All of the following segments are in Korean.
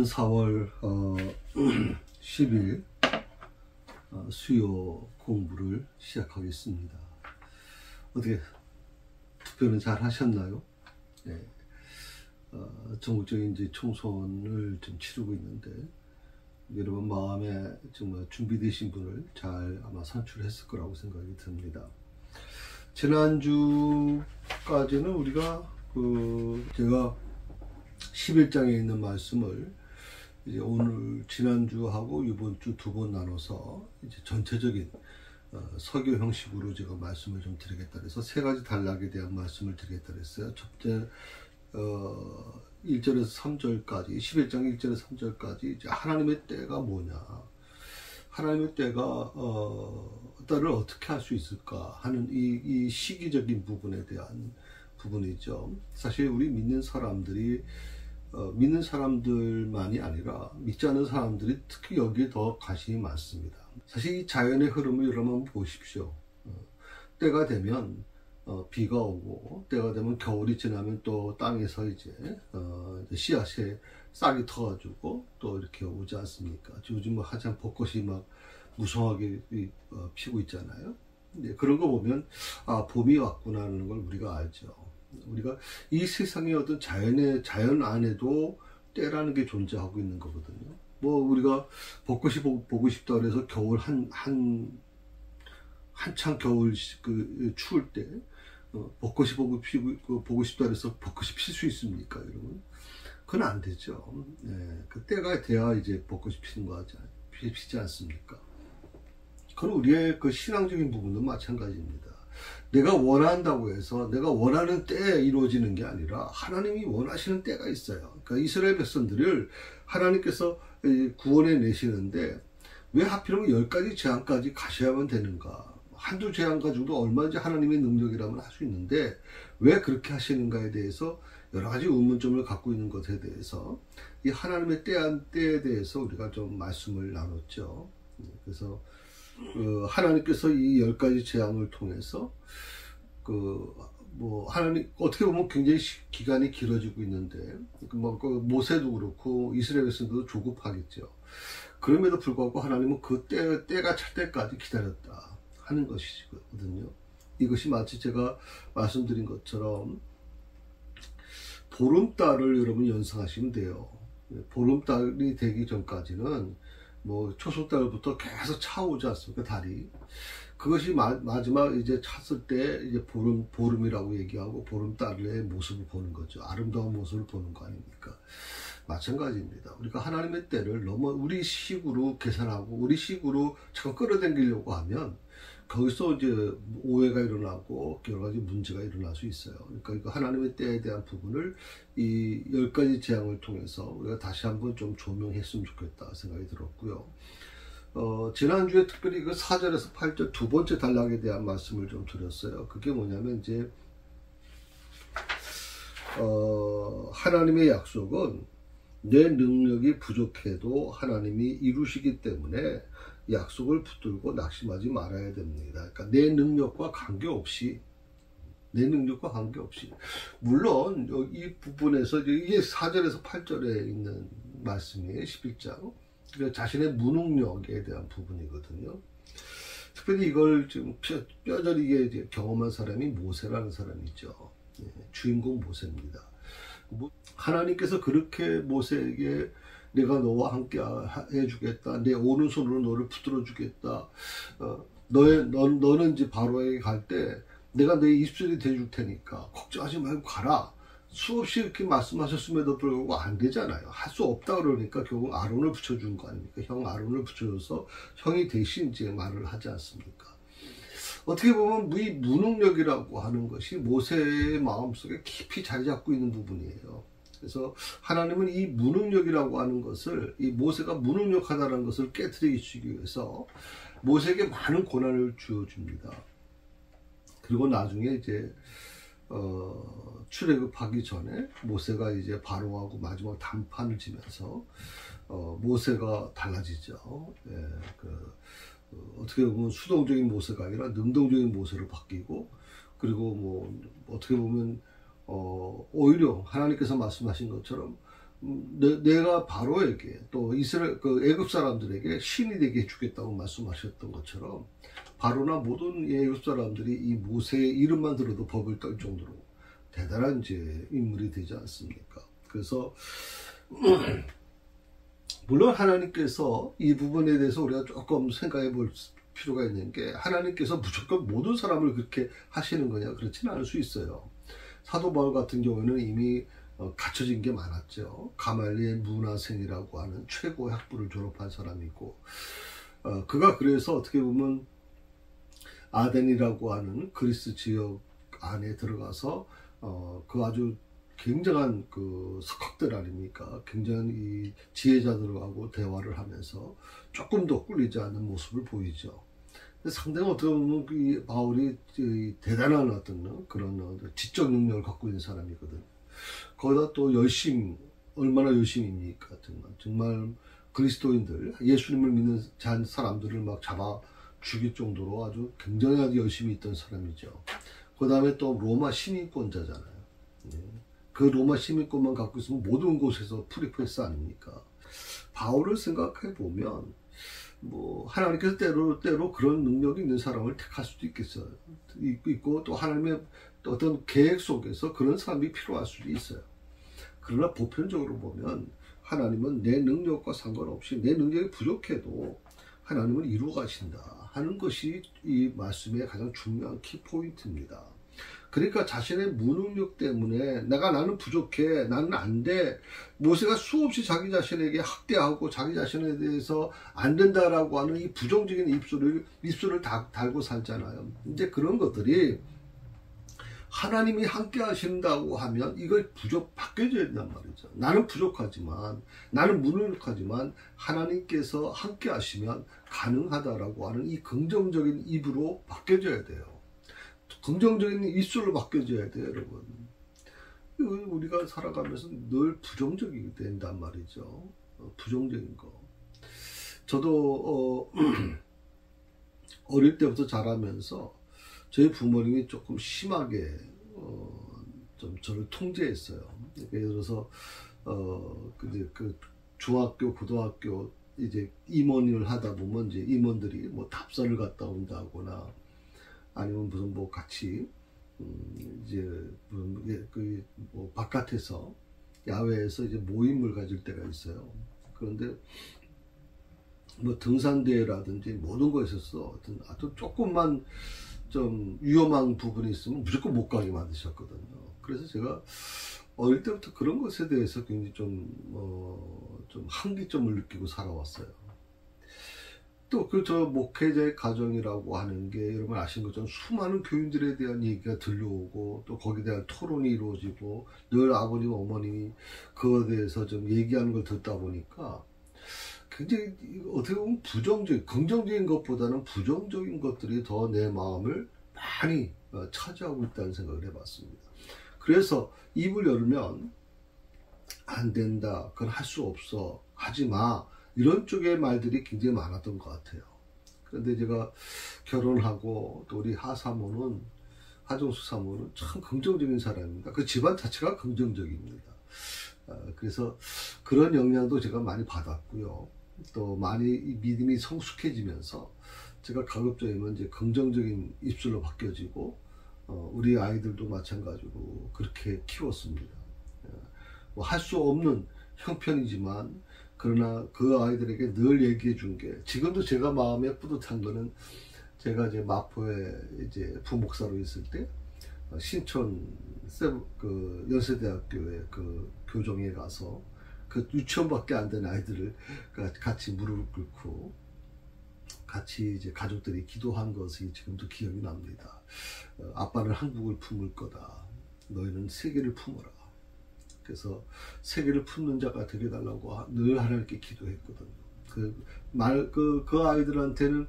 4월 10일 수요 공부를 시작하겠습니다. 어떻게 투표는 잘 하셨나요? 네. 전국적인 이제 총선을 좀 치르고 있는데 여러분 마음에 정말 준비되신 분을 잘 아마 선출했을 거라고 생각이 듭니다. 지난주까지는 우리가 제가 11장에 있는 말씀을 이제 오늘 지난주하고 이번 주 두 번 나눠서 이제 전체적인 설교 형식으로 제가 말씀을 좀 드리겠다 그래서 세 가지 단락에 대한 말씀을 드리겠다 그랬어요. 첫째 1절에서 3절까지 11장 1절에서 3절까지 이제 하나님의 때가 뭐냐, 하나님의 때가 때를 어떻게 할 수 있을까 하는 이 시기적인 부분에 대한 부분이죠. 사실 우리 믿는 사람들이 믿는 사람들만이 아니라 믿지 않는 사람들이 특히 여기에 더 관심이 많습니다. 사실 이 자연의 흐름을 여러분 보십시오. 때가 되면 비가 오고, 때가 되면 겨울이 지나면 또 땅에서 이제 씨앗에 싹이 터가지고 또 이렇게 오지 않습니까? 요즘 한참 벚꽃이 막 무성하게 피고 있잖아요. 그런 거 보면 봄이 왔구나 하는 걸 우리가 알죠. 우리가 이 세상의 어떤 자연 안에도 때라는 게 존재하고 있는 거거든요. 뭐 우리가 벚꽃이 보고 싶다 그래서 겨울 한창 겨울 추울 때 벚꽃이 보고 싶다 그래서 벚꽃이 필 수 있습니까, 여러분? 그건 안 되죠. 네, 그 때가 돼야 이제 벚꽃이 피는 거 피지 않습니까? 그건 우리의 그 신앙적인 부분도 마찬가지입니다. 내가 원한다고 해서 내가 원하는 때에 이루어지는 게 아니라 하나님이 원하시는 때가 있어요. 그러니까 이스라엘 백성들을 하나님께서 구원해 내시는데 왜 하필이면 10가지 재앙까지 가셔야만 되는가? 한두 재앙 가지고도 얼마든지 하나님의 능력이라면 할 수 있는데 왜 그렇게 하시는가에 대해서 여러 가지 의문점을 갖고 있는 것에 대해서 이 하나님의 때에 대해서 우리가 좀 말씀을 나눴죠. 그래서 하나님께서 이 10가지 재앙을 통해서 하나님 어떻게 보면 굉장히 기간이 길어지고 있는데 모세도 그렇고 이스라엘 백성들도 조급하겠죠. 그럼에도 불구하고 하나님은 그 때가 찰 때까지 기다렸다 하는 것이거든요. 이것이 마치 제가 말씀드린 것처럼 보름달을 여러분 연상하시면 돼요. 보름달이 되기 전까지는 초속달부터 계속 차오지 않습니까, 달이. 그것이 마지막 이제 찼을 때 이제 보름이라고 얘기하고 보름달의 모습을 보는 거죠. 아름다운 모습을 보는 거 아닙니까? 마찬가지입니다. 우리가 하나님의 때를 너무 우리 식으로 계산하고 우리 식으로 자꾸 끌어당기려고 하면 거기서 이제 오해가 일어나고 여러 가지 문제가 일어날 수 있어요. 그러니까 하나님의 때에 대한 부분을 이 10가지 재앙을 통해서 우리가 다시 한번 좀 조명했으면 좋겠다 생각이 들었고요. 지난주에 특별히 그 4절에서 8절 두 번째 단락에 대한 말씀을 좀 드렸어요. 그게 뭐냐면 이제 하나님의 약속은 내 능력이 부족해도 하나님이 이루시기 때문에 약속을 붙들고 낙심하지 말아야 됩니다. 그러니까 내 능력과 관계없이 물론 이 부분에서 이게 4절에서 8절에 있는 말씀이에요. 11장 자신의 무능력에 대한 부분이거든요. 특별히 이걸 좀 뼈저리게 경험한 사람이 모세라는 사람이죠. 주인공 모세입니다. 하나님께서 그렇게 모세에게 내가 너와 함께 해주겠다. 내 오른손으로 너를 붙들어 주겠다. 너는 이제 바로에게 갈 때 내가 내 입술이 돼줄 테니까 걱정하지 말고 가라. 수없이 이렇게 말씀하셨음에도 불구하고 안 되잖아요. 할 수 없다 그러니까 결국 아론을 붙여준 거 아닙니까? 형 아론을 붙여줘서 형이 대신 이제 말을 하지 않습니까? 어떻게 보면 이 무능력이라고 하는 것이 모세의 마음속에 깊이 자리 잡고 있는 부분이에요. 그래서 하나님은 이 무능력이라고 하는 것을, 이 모세가 무능력하다는 것을 깨트리기 위해서 모세에게 많은 고난을 주어줍니다. 그리고 나중에 이제 출애굽하기 전에 모세가 이제 바로하고 마지막 단판을 지면서 모세가 달라지죠. 어떻게 보면 수동적인 모세가 아니라 능동적인 모세로 바뀌고, 그리고 어떻게 보면 오히려 하나님께서 말씀하신 것처럼 내가 바로에게 또 이스라엘 그 애굽 사람들에게 신이 되게 해주겠다고 말씀하셨던 것처럼 바로나 모든 애굽 사람들이 이 모세의 이름만 들어도 법을 떨 정도로 대단한 이제 인물이 되지 않습니까? 그래서 물론 하나님께서 이 부분에 대해서 우리가 조금 생각해 볼 필요가 있는 게, 하나님께서 무조건 모든 사람을 그렇게 하시는 거냐, 그렇지는 않을 수 있어요. 사도 바울 같은 경우에는 이미 갖춰진 게 많았죠. 가말리엘 문화생이라고 하는 최고 학부를 졸업한 사람이고, 그가 그래서 어떻게 보면 아덴이라고 하는 그리스 지역 안에 들어가서 그 아주 굉장한 그 석학들 아닙니까? 굉장히 이 지혜자들하고 대화를 하면서 조금 더 꿀리지 않는 모습을 보이죠. 상당히 어떻게 보면 이 바울이 대단한 어떤 그런 지적 능력을 갖고 있는 사람이거든. 거기다 또 얼마나 열심입니까? 정말 그리스도인들, 예수님을 믿는 사람들을 막 잡아 죽일 정도로 아주 굉장히 열심히 있던 사람이죠. 그 다음에 또 로마 시민권자잖아요. 그 로마 시민권만 갖고 있으면 모든 곳에서 프리패스 아닙니까? 바울을 생각해 보면 뭐 하나님께서 때로 그런 능력이 있는 사람을 택할 수도 있겠어요. 있고 또 하나님의 어떤 계획 속에서 그런 사람이 필요할 수도 있어요. 그러나 보편적으로 보면 하나님은 내 능력과 상관없이 내 능력이 부족해도 하나님은 이루어 가신다 하는 것이 이 말씀의 가장 중요한 키포인트입니다. 그러니까 자신의 무능력 때문에 나는 부족해, 나는 안 돼, 모세가 수없이 자기 자신에게 학대하고 자기 자신에 대해서 안 된다라고 하는 이 부정적인 입술을 달고 살잖아요. 이제 그런 것들이 하나님이 함께 하신다고 하면 이걸 바뀌어져야 된단 말이죠. 나는 부족하지만, 나는 무능력하지만 하나님께서 함께 하시면 가능하다라고 하는 이 긍정적인 입으로 바뀌어져야 돼요. 긍정적인 입술로 바뀌어져야 돼요, 여러분. 우리가 살아가면서 늘 부정적이 된단 말이죠. 부정적인 거. 저도 어릴 때부터 자라면서 저희 부모님이 조금 심하게 좀 저를 통제했어요. 예를 들어서 그 중학교, 고등학교 이제 임원을 하다 보면 이제 임원들이 뭐 답사를 갔다 온다거나 아니면 무슨 뭐 같이 이제 뭐 바깥에서 야외에서 이제 모임을 가질 때가 있어요. 그런데 뭐 등산대회라든지 모든 거에 있어서 아주 조금만 좀 위험한 부분이 있으면 무조건 못 가게 만드셨거든요. 그래서 제가 어릴 때부터 그런 것에 대해서 굉장히 좀 한계점을 느끼고 살아왔어요. 또 저 목회자의 가정이라고 하는 게 여러분 아시는 것처럼 수많은 교인들에 대한 얘기가 들려오고 또 거기에 대한 토론이 이루어지고 늘 아버님 어머님이 그거에 대해서 좀 얘기하는 걸 듣다 보니까 굉장히 어떻게 보면 긍정적인 것보다는 부정적인 것들이 더 내 마음을 많이 차지하고 있다는 생각을 해봤습니다. 그래서 입을 열면 안 된다, 그건 할 수 없어, 하지 마, 이런 쪽의 말들이 굉장히 많았던 것 같아요. 그런데 제가 결혼하고 또 우리 하정수 사모는 참 긍정적인 사람입니다. 그 집안 자체가 긍정적입니다. 그래서 그런 영향도 제가 많이 받았고요. 또 많이 믿음이 성숙해지면서 제가 가급적이면 이제 긍정적인 입술로 바뀌어지고 우리 아이들도 마찬가지로 그렇게 키웠습니다. 뭐 할 수 없는 형편이지만 그러나 그 아이들에게 늘 얘기해 준 게, 지금도 제가 마음에 뿌듯한 거는 제가 이제 마포에 이제 부목사로 있을 때 신촌 그 연세대학교의 그 교정에 가서 그 유치원밖에 안 된 아이들을 같이 무릎을 꿇고 같이 이제 가족들이 기도한 것이 지금도 기억이 납니다. 아빠는 한국을 품을 거다. 너희는 세계를 품어라. 그래서 세계를 품는 자가 되게 달라고 늘 하나님께 기도했거든요. 그 아이들한테는,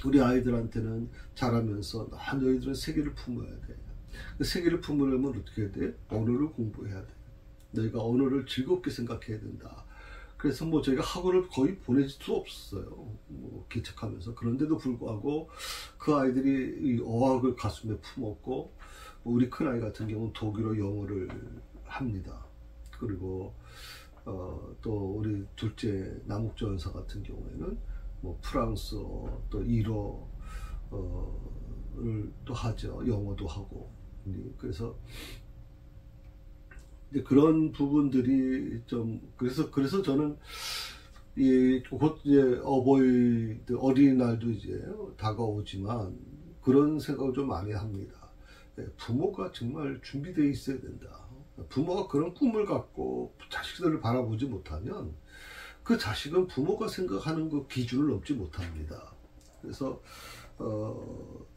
우리 아이들한테는 자라면서 너희들은 세계를 품어야 돼. 그 세계를 품으려면 어떻게 해야 돼? 언어를 공부해야 돼. 너희가 언어를 즐겁게 생각해야 된다. 그래서 뭐 저희가 학원을 거의 보낼 수 없었어요. 뭐 개척하면서. 그런데도 불구하고 그 아이들이 이 어학을 가슴에 품었고, 우리 큰아이 같은 경우는 독일어, 영어를 합니다. 그리고 또 우리 둘째 남욱조 연사 같은 경우에는 뭐 프랑스어 또 일어를 또 하죠. 영어도 하고. 그래서 이제 그런 부분들이 좀 그래서 저는 곧 이제 어린이날도 이제 다가오지만 그런 생각을 좀 많이 합니다. 부모가 정말 준비되어 있어야 된다. 부모가 그런 꿈을 갖고 자식들을 바라보지 못하면 그 자식은 부모가 생각하는 그 기준을 넘지 못합니다. 그래서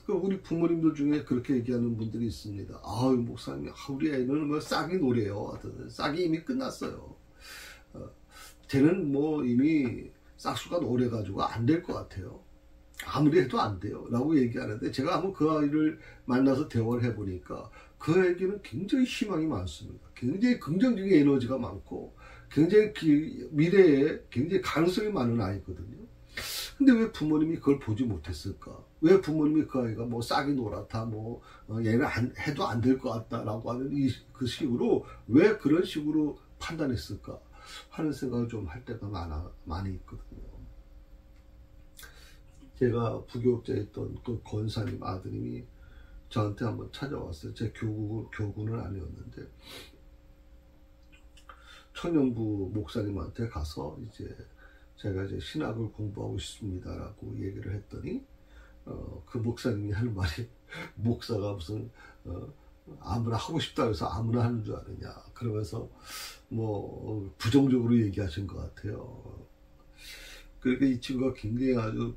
우리 부모님들 중에 그렇게 얘기하는 분들이 있습니다. 아유 목사님, 우리 애는 뭐 싹이 노래요. 싹이 이미 끝났어요. 쟤는 뭐 이미 싹수가 노래가지고 안 될 것 같아요. 아무리 해도 안 돼요 라고 얘기하는데, 제가 한번 그 아이를 만나서 대화를 해보니까 그 애기는 굉장히 희망이 많습니다. 굉장히 긍정적인 에너지가 많고 굉장히 미래에 굉장히 가능성이 많은 아이거든요. 근데 왜 부모님이 그걸 보지 못했을까? 왜 부모님이 그 아이가 뭐 싹이 노랗다, 뭐 얘는 해도 안 될 것 같다 라고 하는 그 식으로 왜 그런 식으로 판단했을까 하는 생각을 좀 할 때가 많이 있거든요. 제가 부교육자였던 그 권사님 아드님이 저한테 한번 찾아왔어요. 제 교구는 아니었는데 청년부 목사님한테 가서 이제 제가 이제 신학을 공부하고 싶습니다라고 얘기를 했더니 그 목사님이 하는 말이 목사가 무슨 아무나 하고 싶다 해서 아무나 하는 줄 아느냐 그러면서 뭐 부정적으로 얘기하신 것 같아요. 그러니까 이 친구가 굉장히 아주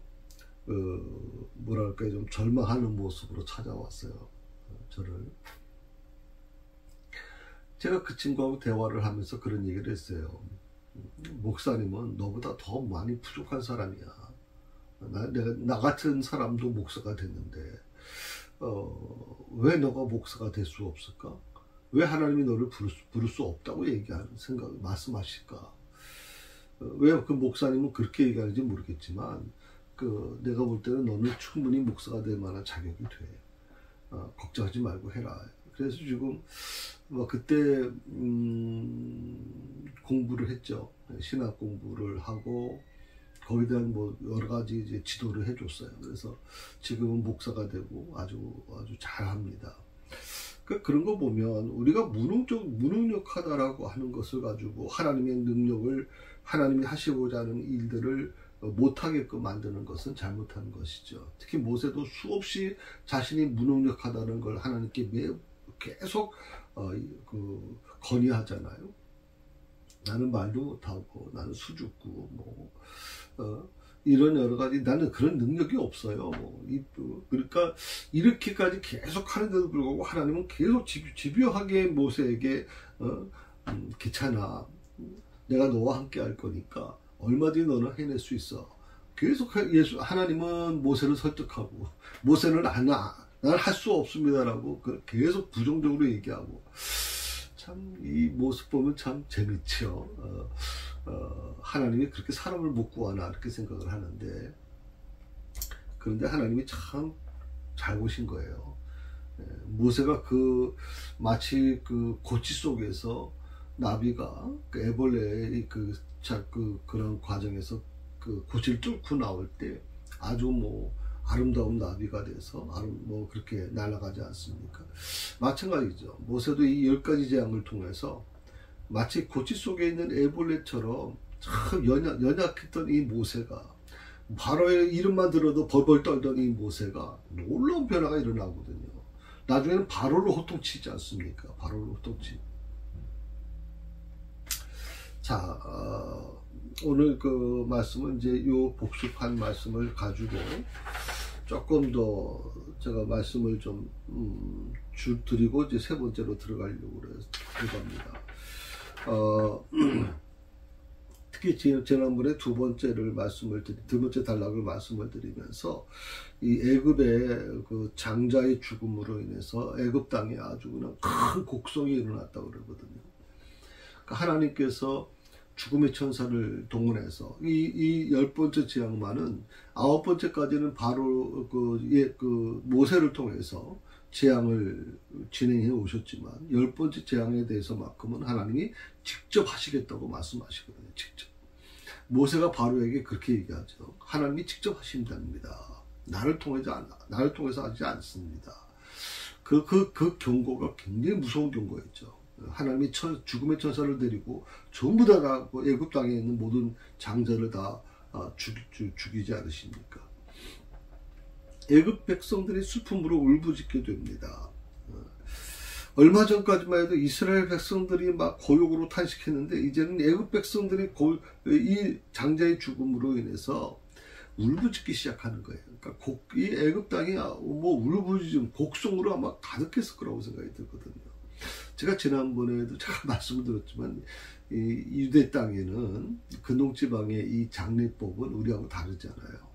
뭐랄까 좀 절망하는 모습으로 찾아왔어요. 저를. 제가 그 친구하고 대화를 하면서 그런 얘기를 했어요. 목사님은 너보다 더 많이 부족한 사람이야. 나 같은 사람도 목사가 됐는데 왜 너가 목사가 될 수 없을까? 왜 하나님이 너를 부를 수 없다고 말씀하실까? 왜 그 목사님은 그렇게 얘기하는지 모르겠지만 내가 볼 때는 너는 충분히 목사가 될 만한 자격이 돼. 걱정하지 말고 해라. 그래서 지금 그때 공부를 했죠. 신학 공부를 하고 거기에 대한 뭐 여러 가지 이제 지도를 해줬어요. 그래서 지금은 목사가 되고 아주 잘합니다. 그런 거 보면 우리가 무능력하다라고 하는 것을 가지고 하나님의 능력을 하나님이 하시고자 하는 일들을 못하게끔 만드는 것은 잘못한 것이죠. 특히 모세도 수없이 자신이 무능력하다는 걸 하나님께 계속 건의하잖아요. 나는 말도 못하고 나는 수줍고 이런 여러 가지 나는 그런 능력이 없어요. 그러니까 이렇게까지 계속 하는데도 불구하고 하나님은 계속 집요하게 모세에게 괜찮아. 내가 너와 함께 할 거니까 얼마든지 너는 해낼 수 있어. 계속 하나님은 모세를 설득하고 모세는 나는 할 수 없습니다라고 계속 부정적으로 얘기하고 참 이 모습 보면 참 재밌죠. 하나님이 그렇게 사람을 못 구하나 이렇게 생각을 하는데 그런데 하나님이 참 잘 보신 거예요. 모세가 마치 고치 속에서 나비가 애벌레의 그런 과정에서 고치를 뚫고 나올 때 아주 아름다운 나비가 돼서 그렇게 날아가지 않습니까? 마찬가지죠. 모세도 이 10가지 재앙을 통해서 마치 고치 속에 있는 애벌레처럼 참 연약했던 이 모세가 바로의 이름만 들어도 벌벌 떨던 이 모세가 놀라운 변화가 일어나거든요. 나중에는 바로를 호통치지 않습니까? 바로를 호통치. 자, 오늘 그 말씀은 이제 요 복습한 말씀을 가지고 조금 더 제가 말씀을 좀 드리고 이제 세 번째로 들어가려고 합니다. 특히 지난번에 두 번째 단락을 말씀을 드리면서 이 애굽의 그 장자의 죽음으로 인해서 애굽 땅에 아주 그냥 큰 곡성이 일어났다고 그러거든요. 그러니까 하나님께서 죽음의 천사를 동원해서 이 10번째 재앙만은 9번째까지는 바로 모세를 통해서 재앙을 진행해 오셨지만 10번째 재앙에 대해서만큼은 하나님이 직접 하시겠다고 말씀하시거든요. 직접. 모세가 바로에게 그렇게 얘기하죠. 하나님이 직접 하신답니다. 나를 통해서 하지 않습니다. 그 경고가 굉장히 무서운 경고였죠. 하나님이 죽음의 천사를 데리고 전부 다 애굽 땅에 있는 모든 장자를 다 죽이지 않으십니까? 애굽 백성들이 슬픔으로 울부짖게 됩니다. 얼마 전까지만 해도 이스라엘 백성들이 막 고욕으로 탄식했는데 이제는 애굽 백성들이 이 장자의 죽음으로 인해서 울부짖기 시작하는 거예요. 그러니까 이 애굽 땅이 뭐 울부짖음, 곡성으로 아마 가득했을 거라고 생각이 들거든요. 제가 지난번에도 잠깐 말씀을 드렸지만 이 유대 땅에는 근동지방의 이 장례법은 우리하고 다르잖아요.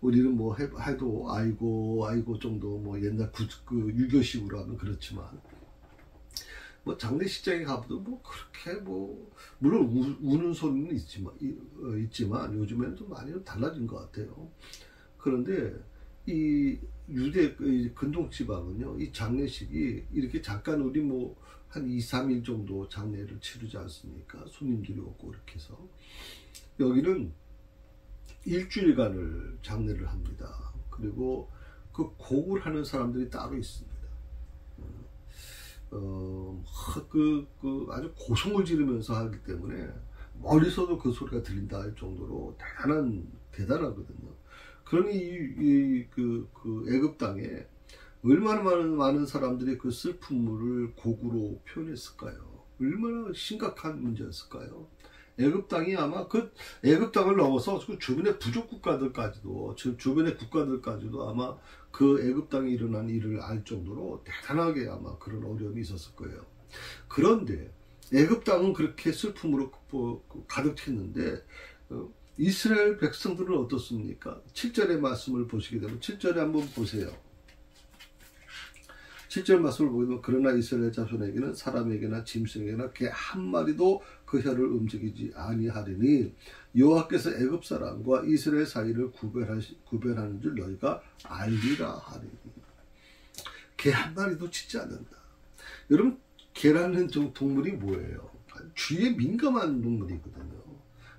우리는 뭐 해도 아이고 정도 뭐 옛날 유교식으로 하면 그렇지만 뭐 장례식장에 가도 뭐 그렇게 뭐 물론 우는 소리는 있지만 요즘에는 좀 많이 달라진 것 같아요. 그런데 이 유대 근동지방은요, 이 장례식이 이렇게 잠깐 우리 뭐 한 2-3일 정도 장례를 치르지 않습니까? 손님들이 오고 이렇게 해서 여기는 일주일간을 장례를 합니다. 그리고 그 곡을 하는 사람들이 따로 있습니다. 아주 고성을 지르면서 하기 때문에 멀리서도 그 소리가 들린다 할 정도로 대단하거든요. 그러니 그 애굽 땅에 얼마나 많은 사람들이 그 슬픔을 곡으로 표현했을까요? 얼마나 심각한 문제였을까요? 애굽 땅이 아마 그 애굽 땅을 넘어서 그 주변의 부족 국가들까지도 아마 그 애굽 땅에 일어난 일을 알 정도로 대단하게 아마 그런 어려움이 있었을 거예요. 그런데 애굽 땅은 그렇게 슬픔으로 가득 찼는데 이스라엘 백성들은 어떻습니까? 7절의 말씀을 보시게 되면 7절에 한번 보세요. 7절 말씀을 보게 되면 그러나 이스라엘 자손에게는 사람에게나 짐승에게나 개 한 마리도 그 혀를 움직이지 아니하리니 여호와께서 애굽 사람과 이스라엘 사이를 구별하는 줄 너희가 알리라 하리니. 개 한 마리도 짖지 않는다. 여러분, 개라는 동물이 뭐예요? 주위에 민감한 동물이거든요.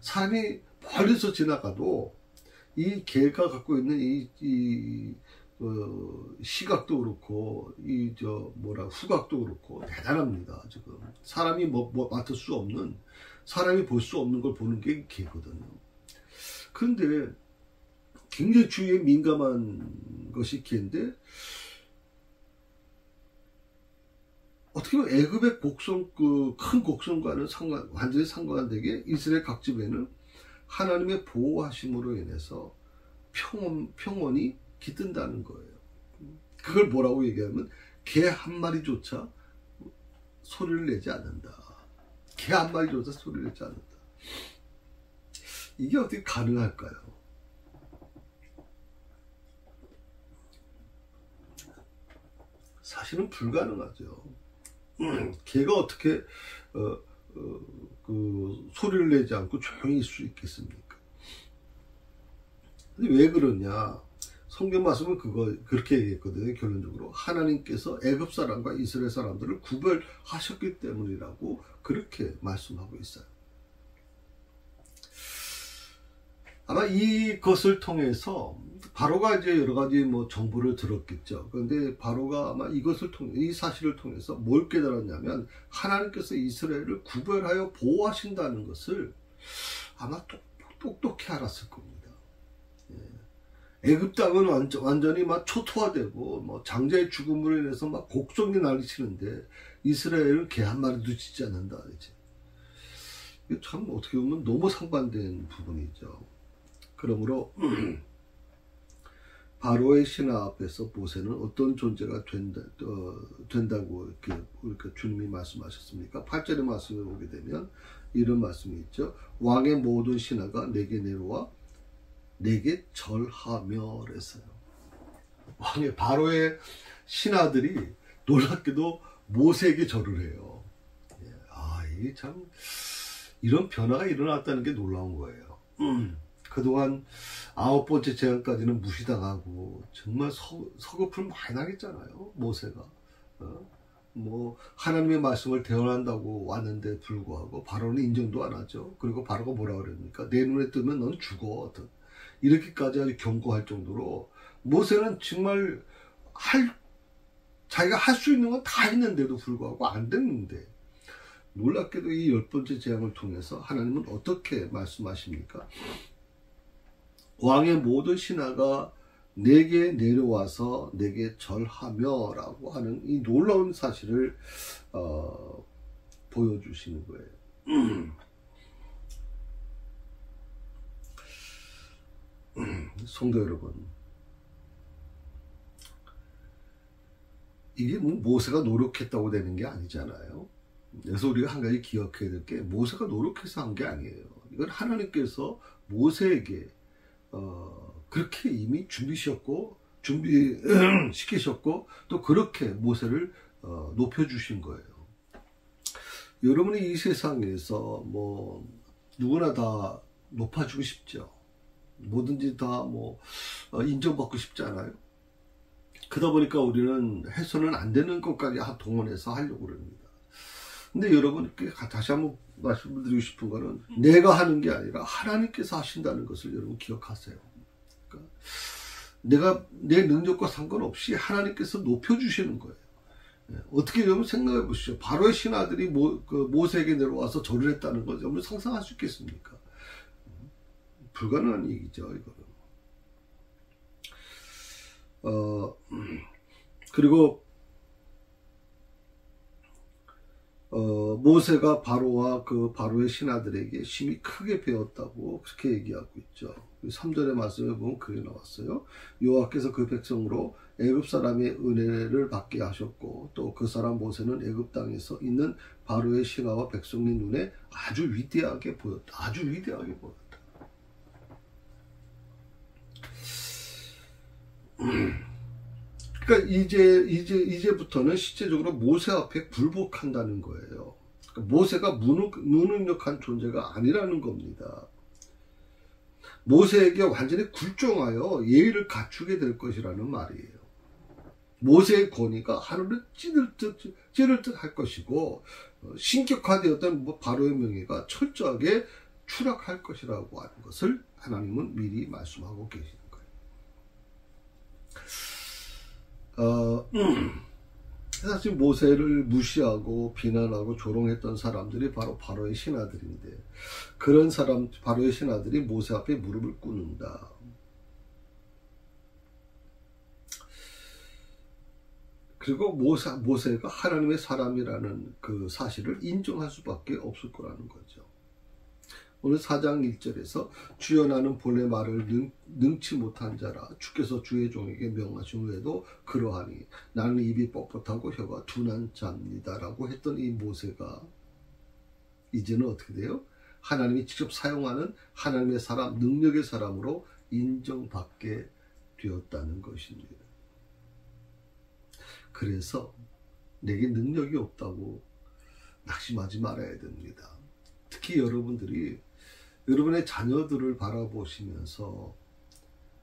사람이 멀리서 지나가도 이 개가 갖고 있는 시각도 그렇고 후각도 그렇고 대단합니다. 지금 사람이 맡을 수 없는, 사람이 볼 수 없는 걸 보는 게 개거든요. 그런데 굉장히 주위에 민감한 것이 개인데 어떻게 보면 애굽의 큰 곡성과는 완전히 상관되게 이스라엘 각 집에는 하나님의 보호하심으로 인해서 평온이 깃든다는 거예요. 그걸 뭐라고 얘기하면 개 한 마리조차 소리를 내지 않는다. 개 한 마리조차 소리를 내지 않는다. 이게 어떻게 가능할까요? 사실은 불가능하죠. 개가 어떻게 소리를 내지 않고 조용히 있을 수 있겠습니까? 근데 왜 그러냐? 성경 말씀은 그렇게 얘기했거든요. 결론적으로 하나님께서 애굽 사람과 이스라엘 사람들을 구별하셨기 때문이라고 그렇게 말씀하고 있어요. 아마 이것을 통해서 바로가 이제 여러 가지 정보를 들었겠죠. 그런데 바로가 아마 이 사실을 통해서 뭘 깨달았냐면 하나님께서 이스라엘을 구별하여 보호하신다는 것을 아마 똑똑히 알았을 겁니다. 애굽 땅은 완전히 막 초토화되고 장자의 죽음으로 인해서 막 곡성이 난리치는데 이스라엘은 개 한 마리도 짖지 않는다. 이게 참 어떻게 보면 너무 상반된 부분이죠. 그러므로 바로의 신하 앞에서 모세는 어떤 존재가 된다고 이렇게 주님이 말씀하셨습니까? 8절의 말씀을 보게 되면 이런 말씀이 있죠. 왕의 모든 신하가 내게 내려와 내게 절하며 그랬어요. 왕의 바로의 신하들이 놀랍게도 모세에게 절을 해요. 이게 참 이런 변화가 일어났다는 게 놀라운 거예요. 그동안 9번째 재앙까지는 무시당하고 정말 서글픔을 많이 나겠잖아요. 모세가. 뭐 하나님의 말씀을 대언한다고 왔는데 불구하고 바로는 인정도 안 하죠. 그리고 바로가 뭐라 그럽니까? 내 눈에 뜨면 넌 죽어. 이렇게까지 아주 경고할 정도로 모세는 정말 자기가 할 수 있는 건 다 했는데도 불구하고 안 됐는데, 놀랍게도 이 10번째 재앙을 통해서 하나님은 어떻게 말씀하십니까? 왕의 모든 신하가 내게 내려와서 내게 절하며 라고 하는 이 놀라운 사실을 보여주시는 거예요. 성도 여러분, 이게 뭐 모세가 노력했다고 되는 게 아니잖아요. 그래서 우리가 한 가지 기억해야 될 게, 모세가 노력해서 한 게 아니에요. 이건 하나님께서 모세에게 그렇게 이미 준비시키셨고 또 그렇게 모세를 높여주신 거예요. 여러분이 이 세상에서 뭐 누구나 다 높아지고 싶죠. 뭐든지 다 뭐 인정받고 싶지 않아요? 그러다 보니까 우리는 해서는 안 되는 것까지 동원해서 하려고 그럽니다. 근데 여러분께 다시 한번 말씀드리고 싶은 거는, 내가 하는 게 아니라 하나님께서 하신다는 것을 여러분 기억하세요. 그러니까 내가 내 능력과 상관없이 하나님께서 높여주시는 거예요. 어떻게 여러분 생각해 보시죠. 바로의 신하들이 모세에게 내려와서 절을 했다는 걸 여러분 상상할 수 있겠습니까? 불가능한 얘기죠, 이거는. 그리고 모세가 바로와 그 바로의 신하들에게 심히 크게 배웠다고 그렇게 얘기하고 있죠. 3절의 말씀에 보면 그게 나왔어요. 여호와께서 그 백성으로 애굽 사람의 은혜를 받게 하셨고, 또 그 사람 모세는 애굽 땅에서 있는 바로의 신하와 백성의 눈에 아주 위대하게 보였다. 아주 위대하게 보였다. 그러니까 이제부터는 실제적으로 모세 앞에 굴복한다는 거예요. 그러니까 모세가 무능력한 존재가 아니라는 겁니다. 모세에게 완전히 굴종하여 예의를 갖추게 될 것이라는 말이에요. 모세의 권위가 하루를 찌를 듯 할 것이고, 신격화되었던 바로의 명예가 철저하게 추락할 것이라고 하는 것을 하나님은 미리 말씀하고 계시는 거예요. 사실 모세를 무시하고 비난하고 조롱했던 사람들이 바로 바로의 신하들인데, 그런 바로의 신하들이 모세 앞에 무릎을 꿇는다. 그리고 모세가 하나님의 사람이라는 그 사실을 인정할 수밖에 없을 거라는 거죠. 오늘 4장 1절에서 주여 나는 본래 말을 능치 못한 자라 주께서 주의 종에게 명하신 후에도 그러하니 나는 입이 뻣뻣하고 혀가 둔한 자입니다 라고 했던 이 모세가 이제는 어떻게 돼요? 하나님이 직접 사용하는 하나님의 사람, 능력의 사람으로 인정받게 되었다는 것입니다. 그래서 내게 능력이 없다고 낙심하지 말아야 됩니다. 특히 여러분들이 여러분의 자녀들을 바라보시면서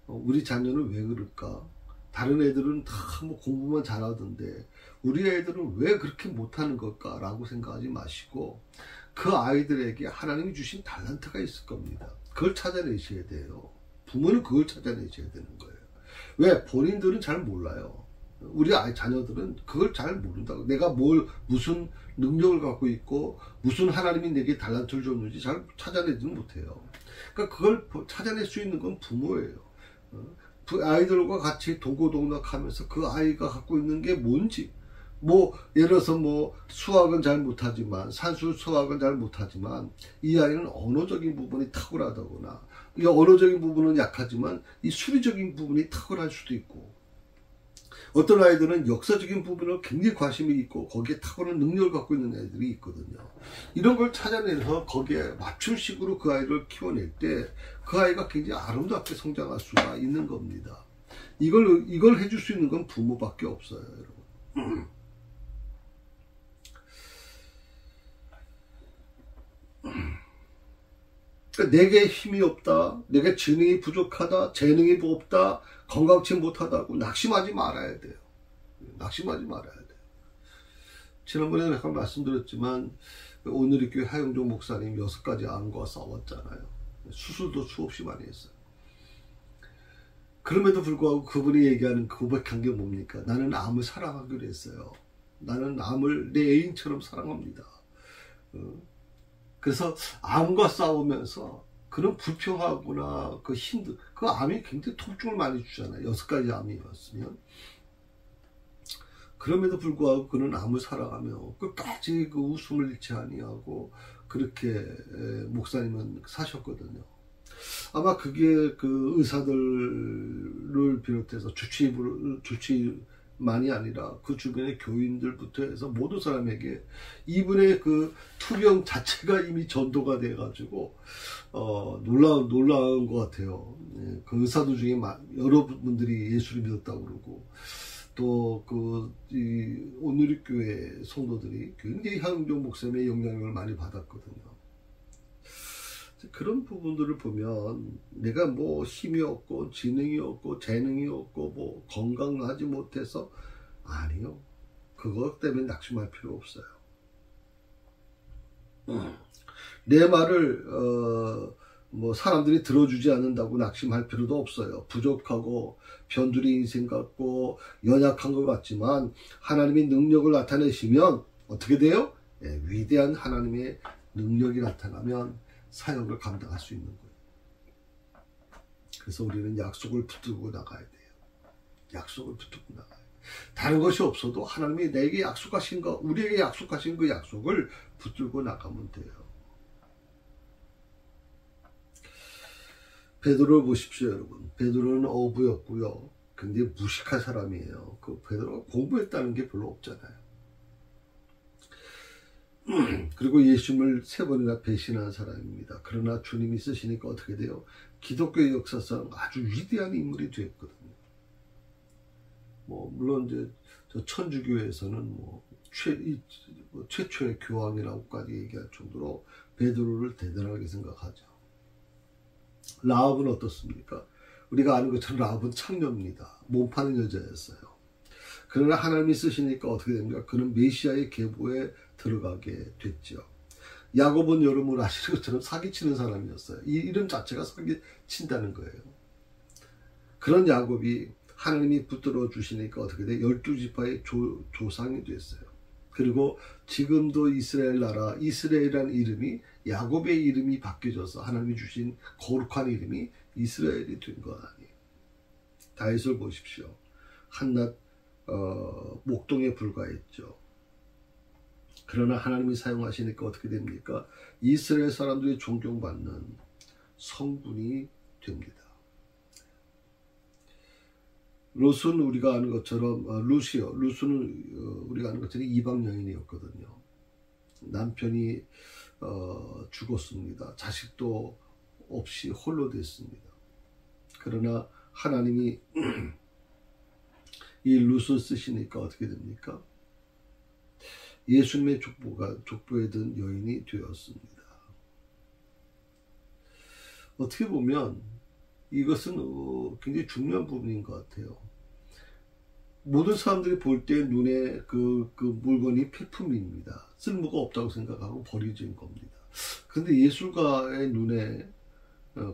우리 자녀는 왜 그럴까? 다른 애들은 다 뭐 공부만 잘하던데 우리 애들은 왜 그렇게 못하는 걸까? 라고 생각하지 마시고, 그 아이들에게 하나님이 주신 달란트가 있을 겁니다. 그걸 찾아내셔야 돼요. 부모는 그걸 찾아내셔야 되는 거예요. 왜? 본인들은 잘 몰라요. 우리 자녀들은 그걸 잘 모른다고. 내가 무슨 능력을 갖고 있고 무슨 하나님이 내게 달란트를 줬는지 잘 찾아내지는 못해요. 그러니까 그걸 찾아낼 수 있는 건 부모예요. 그 아이들과 같이 동고동락하면서 그 아이가 갖고 있는 게 뭔지, 예를 들어서 수학은 잘 못하지만, 산수 수학은 잘 못하지만 이 아이는 언어적인 부분이 탁월하다거나, 이 언어적인 부분은 약하지만 이 수리적인 부분이 탁월할 수도 있고, 어떤 아이들은 역사적인 부분을 굉장히 관심이 있고 거기에 탁월한 능력을 갖고 있는 애들이 있거든요. 이런 걸 찾아내서 거기에 맞춤식으로 그 아이를 키워낼 때 그 아이가 굉장히 아름답게 성장할 수가 있는 겁니다. 이걸 해줄 수 있는 건 부모밖에 없어요, 여러분. 내게 힘이 없다, 내게 지능이 부족하다, 재능이 없다, 건강치 못하다고 낙심하지 말아야 돼요. 낙심하지 말아야 돼요. 지난번에 약간 말씀드렸지만 오늘의 교회 하영종 목사님 6가지 암과 싸웠잖아요. 수술도 수없이 많이 했어요. 그럼에도 불구하고 그분이 얘기하는 고백한 게 뭡니까? 나는 암을 사랑하기로 했어요. 나는 암을 내 애인처럼 사랑합니다. 그래서 암과 싸우면서 그런 불평하거나 그 암이 굉장히 통증을 많이 주잖아요. 6가지 암이었으면. 그럼에도 불구하고 그는 암을 사랑하며 끝까지 그 웃음을 잃지 아니하고 그렇게 목사님은 사셨거든요. 아마 그게 그 의사들을 비롯해서 주치만이 아니라 그 주변의 교인들부터 해서 모든 사람에게 이분의 그 투병 자체가 이미 전도가 돼가지고 놀라운 것 같아요. 그 의사들 중에 여러분들이 예수를 믿었다고 그러고 또 오늘의 교회 성도들이 굉장히 하영종 목사님의 영향을 많이 받았거든요. 그런 부분들을 보면 내가 뭐 힘이 없고 지능이 없고 재능이 없고 뭐 건강하지 못해서 아니요. 그것 때문에 낙심할 필요 없어요. 내 말을 뭐 사람들이 들어주지 않는다고 낙심할 필요도 없어요. 부족하고 변두리 인생 같고 연약한 것 같지만 하나님의 능력을 나타내시면 어떻게 돼요? 위대한 하나님의 능력이 나타나면 사역을 감당할 수 있는 거예요. 그래서 우리는 약속을 붙들고 나가야 돼요. 약속을 붙들고 나가야 돼요. 다른 것이 없어도 하나님이 내게 약속하신 거, 우리에게 약속하신 그 약속을 붙들고 나가면 돼요. 베드로를 보십시오, 여러분. 베드로는 어부였고요. 굉장히 무식한 사람이에요. 그 베드로가 공부했다는 게 별로 없잖아요. 그리고 예수님을 3번이나 배신한 사람입니다. 그러나 주님이 쓰시니까 어떻게 돼요? 기독교의 역사상 아주 위대한 인물이 되었거든요. 뭐 물론 이제 저 천주교에서는 최초의 교황이라고까지 얘기할 정도로 베드로를 대단하게 생각하죠. 라합은 어떻습니까? 우리가 아는 것처럼 라합은 창녀입니다. 몸 파는 여자였어요. 그러나 하나님이 쓰시니까 어떻게 됩니까? 그는 메시아의 계보에 들어가게 됐죠. 야곱은 여러분 아시는 것처럼 사기치는 사람이었어요. 이 이름 자체가 사기친다는 거예요. 그런 야곱이 하나님이 붙들어 주시니까 어떻게 돼? 12지파의 조상이 됐어요. 그리고 지금도 이스라엘 나라, 이스라엘이라는 이름이 야곱의 이름이 바뀌어져서 하나님이 주신 거룩한 이름이 이스라엘이 된 것 아니에요. 다윗을 보십시오. 한낱 목동에 불과했죠. 그러나 하나님이 사용하시니까 어떻게 됩니까? 이스라엘 사람들이 존경받는 성군이 됩니다. 롯은 우리가 아는 것처럼 루스는 우리가 아는 것처럼 이방 여인이었거든요. 남편이 죽었습니다. 자식도 없이 홀로 됐습니다. 그러나 하나님이 이 룻을 쓰시니까 어떻게 됩니까? 예수님의 족보에 든 여인이 되었습니다. 어떻게 보면 이것은 굉장히 중요한 부분인 것 같아요. 모든 사람들이 볼 때 눈에 그 물건이 폐품입니다. 쓸모가 없다고 생각하고 버려진 겁니다. 근데 예술가의 눈에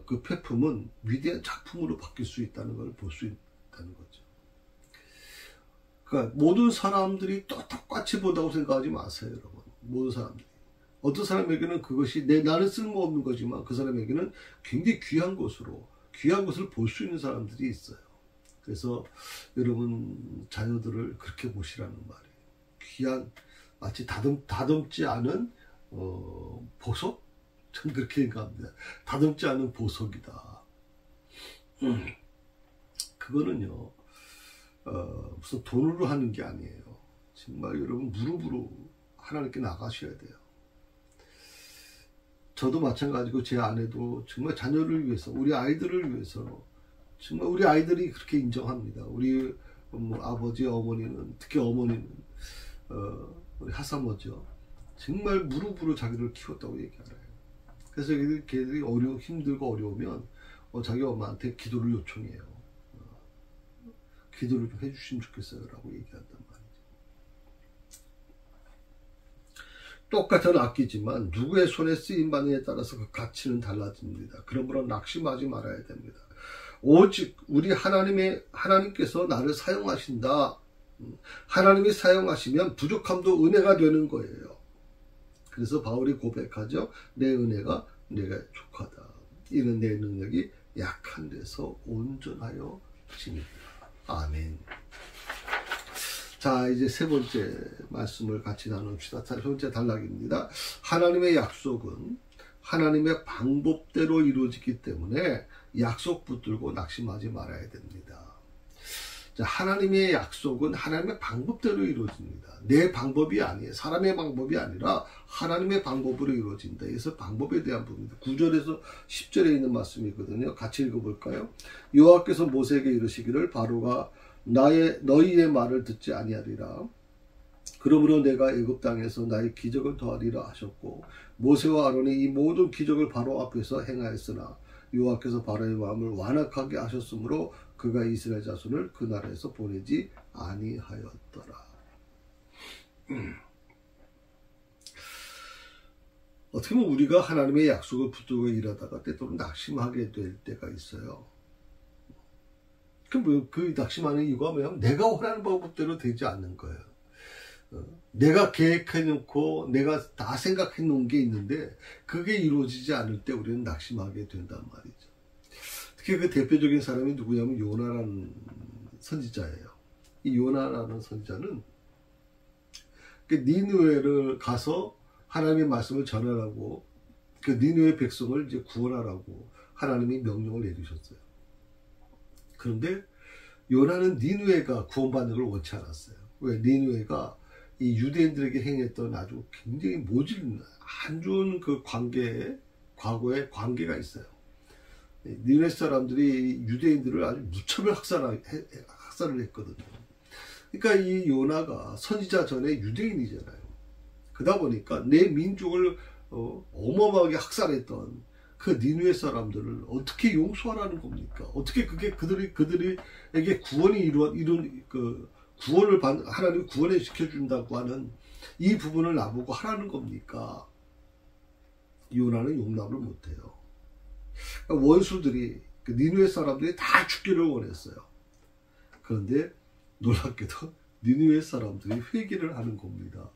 그 폐품은 위대한 작품으로 바뀔 수 있다는 걸 볼 수 있다는 거죠. 그러니까 모든 사람들이 똑같이 본다고 생각하지 마세요, 여러분. 모든 사람들이. 어떤 사람에게는 그것이 나는 쓸모없는 거지만 그 사람에게는 굉장히 귀한 것을 볼 수 있는 사람들이 있어요. 그래서 여러분 자녀들을 그렇게 보시라는 말이에요. 귀한, 마치 다듬지 않은 보석? 전 그렇게 생각합니다. 다듬지 않은 보석이다. 그거는요 무슨 돈으로 하는 게 아니에요. 정말 여러분 무릎으로 하나님께 나가셔야 돼요. 저도 마찬가지고 제 아내도 정말 자녀를 위해서, 우리 아이들을 위해서, 정말 우리 아이들이 그렇게 인정합니다. 우리 아버지, 어머니는, 특히 어머니는 우리 하사모죠. 정말 무릎으로 자기를 키웠다고 얘기하래요. 그래서 걔들이 힘들고 어려우면 자기 엄마한테 기도를 요청해요. 기도를 좀 해주시면 좋겠어요 라고 얘기한단 말이죠. 똑같은 악기지만 누구의 손에 쓰임받느냐에 따라서 그 가치는 달라집니다. 그러므로 낙심하지 말아야 됩니다. 오직 우리 하나님께서 나를 사용하신다. 하나님이 사용하시면 부족함도 은혜가 되는 거예요. 그래서 바울이 고백하죠. 내 은혜가 내가 족하다. 이는 내 능력이 약한 데서 온전하여 지니다. 아멘. 자, 이제 세 번째 말씀을 같이 나눕시다. 세 번째 단락입니다. 하나님의 약속은 하나님의 방법대로 이루어지기 때문에 약속 붙들고 낙심하지 말아야 됩니다. 자, 하나님의 약속은 하나님의 방법대로 이루어집니다. 내 방법이 아니에요. 사람의 방법이 아니라 하나님의 방법으로 이루어진다. 그래서 방법에 대한 부분입니다. 9절에서 10절에 있는 말씀이거든요. 같이 읽어볼까요? 여호와께서 모세에게 이르시기를 바로가 너희의 말을 듣지 아니하리라. 그러므로 내가 애굽 땅에서 나의 기적을 더하리라 하셨고 모세와 아론이 이 모든 기적을 바로 앞에서 행하였으나 여호와께서 바로의 마음을 완악하게 하셨으므로 그가 이스라엘 자손을 그 나라에서 보내지 아니하였더라. 어떻게 보면 우리가 하나님의 약속을 붙들고 일하다가 때때로 낙심하게 될 때가 있어요. 그 낙심하는 이유가 뭐냐면 내가 원하는 방법대로 되지 않는 거예요. 내가 계획해놓고 내가 다 생각해놓은 게 있는데 그게 이루어지지 않을 때 우리는 낙심하게 된단 말이죠. 특히 그 대표적인 사람이 누구냐면 요나라는 선지자예요. 이 요나라는 선지자는 니느웨를 가서 하나님의 말씀을 전하라고 그 니느웨 백성을 이제 구원하라고 하나님이 명령을 내리셨어요. 그런데 요나는 니느웨가 구원받는 걸 원치 않았어요. 왜? 니느웨가 이 유대인들에게 행했던 아주 굉장히 모질은 안 좋은 그 과거의 관계가 있어요. 니느웨 사람들이 유대인들을 아주 무차별 학살을 했거든요. 그러니까 이 요나가 선지자 전에 유대인이잖아요. 그러다 보니까 내 민족을 어마어마하게 학살했던 그 니느웨 사람들을 어떻게 용서하라는 겁니까? 어떻게 그게 그들에게 구원이 하나님이 구원을 시켜준다고 하는 이 부분을 나보고 하라는 겁니까? 요나는 용납을 못해요. 그러니까 원수들이, 니느웨 사람들이 다 죽기를 원했어요. 그런데 놀랍게도 니느웨 사람들이 회개를 하는 겁니다.